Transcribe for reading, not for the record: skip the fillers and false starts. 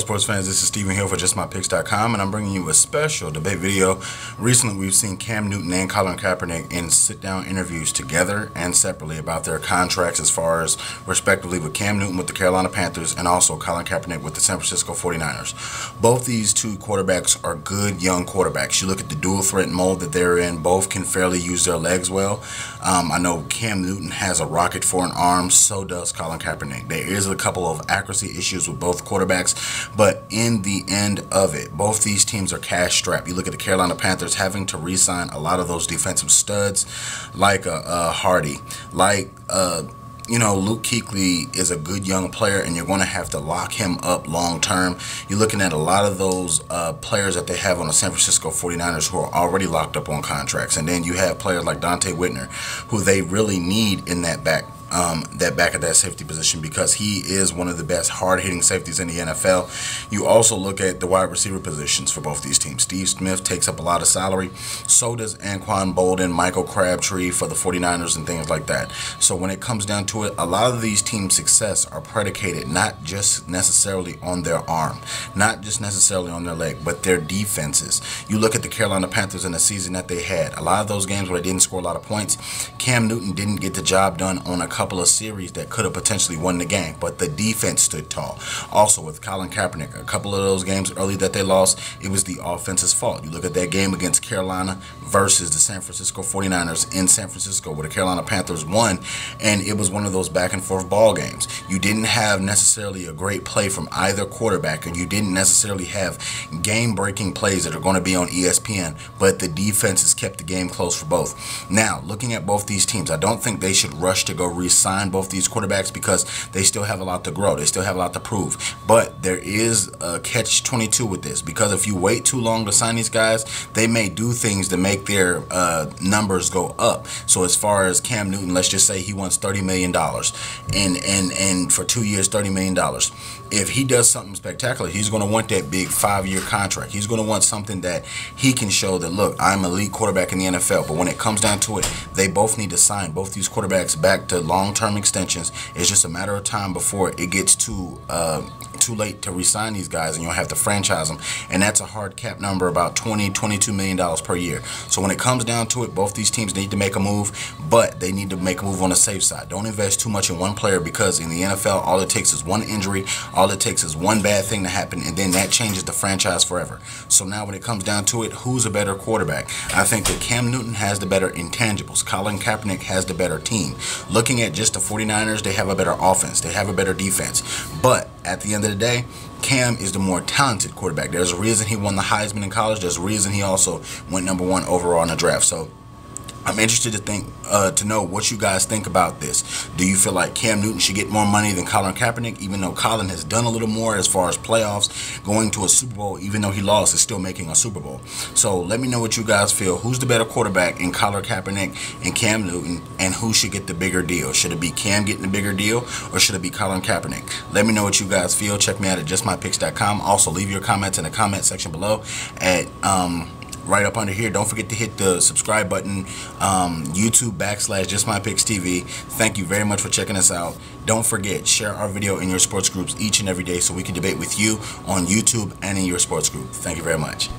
Sports fans, this is Stephen Hill for JustMyPicks.com, and I'm bringing you a special debate video. Recently, we've seen Cam Newton and Colin Kaepernick in sit-down interviews together and separately about their contracts as far as, respectively, with Cam Newton with the Carolina Panthers and also Colin Kaepernick with the San Francisco 49ers. Both these two quarterbacks are good young quarterbacks. You look at the dual threat mold that they're in, both can fairly use their legs well. I know Cam Newton has a rocket for an arm, so does Colin Kaepernick. There is a couple of accuracy issues with both quarterbacks, but in the end of it, both these teams are cash strapped. You look at the Carolina Panthers having to re-sign a lot of those defensive studs, like Hardy, like Luke Kuechly is a good young player, and you're going to have to lock him up long term. You're looking at a lot of those players that they have on the San Francisco 49ers who are already locked up on contracts, and then you have players like Dante Whitner, who they really need in that back of that safety position, because he is one of the best hard-hitting safeties in the NFL. You also look at the wide receiver positions for both these teams. Steve Smith takes up a lot of salary. So does Anquan Bolden, Michael Crabtree for the 49ers and things like that. So when it comes down to it, a lot of these teams' success are predicated not just necessarily on their arm, not just necessarily on their leg, but their defenses. You look at the Carolina Panthers in the season that they had. A lot of those games where they didn't score a lot of points, Cam Newton didn't get the job done on a couple of series that could have potentially won the game, but the defense stood tall. Also with Colin Kaepernick, a couple of those games early that they lost, it was the offense's fault. You look at that game against Carolina versus the San Francisco 49ers in San Francisco, where the Carolina Panthers won, and it was one of those back and forth ball games. You didn't have necessarily a great play from either quarterback, and you didn't necessarily have game-breaking plays that are going to be on ESPN, but the defenses kept the game close for both. Now, looking at both these teams, I don't think they should rush to go re-sign both these quarterbacks, because they still have a lot to grow. They still have a lot to prove. But there is a catch-22 with this, because if you wait too long to sign these guys, they may do things to make their numbers go up. So as far as Cam Newton, let's just say he wants $30 million, and for 2 years, $30 million. If he does something spectacular, he's going to want that big 5-year contract. He's going to want something that he can show that, look, I'm an elite quarterback in the NFL. But when it comes down to it, they both need to sign both these quarterbacks back to long-term extensions. It's just a matter of time before it gets too late to re-sign these guys, and you'll have to franchise them, and that's a hard cap number, about $22 million per year. So when it comes down to it, both these teams need to make a move, but they need to make a move on the safe side. Don't invest too much in one player, because in the NFL, all it takes is one injury, all it takes is one bad thing to happen, and then that changes the franchise forever. So now when it comes down to it, who's a better quarterback? I think that Cam Newton has the better intangibles. Colin Kaepernick has the better team. Looking at just the 49ers, they have a better offense. They have a better defense. But at the end of the day, Cam is the more talented quarterback. There's a reason he won the Heisman in college. There's a reason he also went #1 overall in the draft. So I'm interested to know what you guys think about this. Do you feel like Cam Newton should get more money than Colin Kaepernick, even though Colin has done a little more as far as playoffs, going to a Super Bowl, even though he lost, is still making a Super Bowl? So let me know what you guys feel. Who's the better quarterback in Colin Kaepernick and Cam Newton, and who should get the bigger deal? Should it be Cam getting the bigger deal, or should it be Colin Kaepernick? Let me know what you guys feel. Check me out at JustMyPicks.com. Also, leave your comments in the comment section below at right up under here. Don't forget to hit the subscribe button, YouTube /JustMyPicksTV. Thank you very much for checking us out. Don't forget, share our video in your sports groups each and every day so we can debate with you on YouTube and in your sports group. Thank you very much.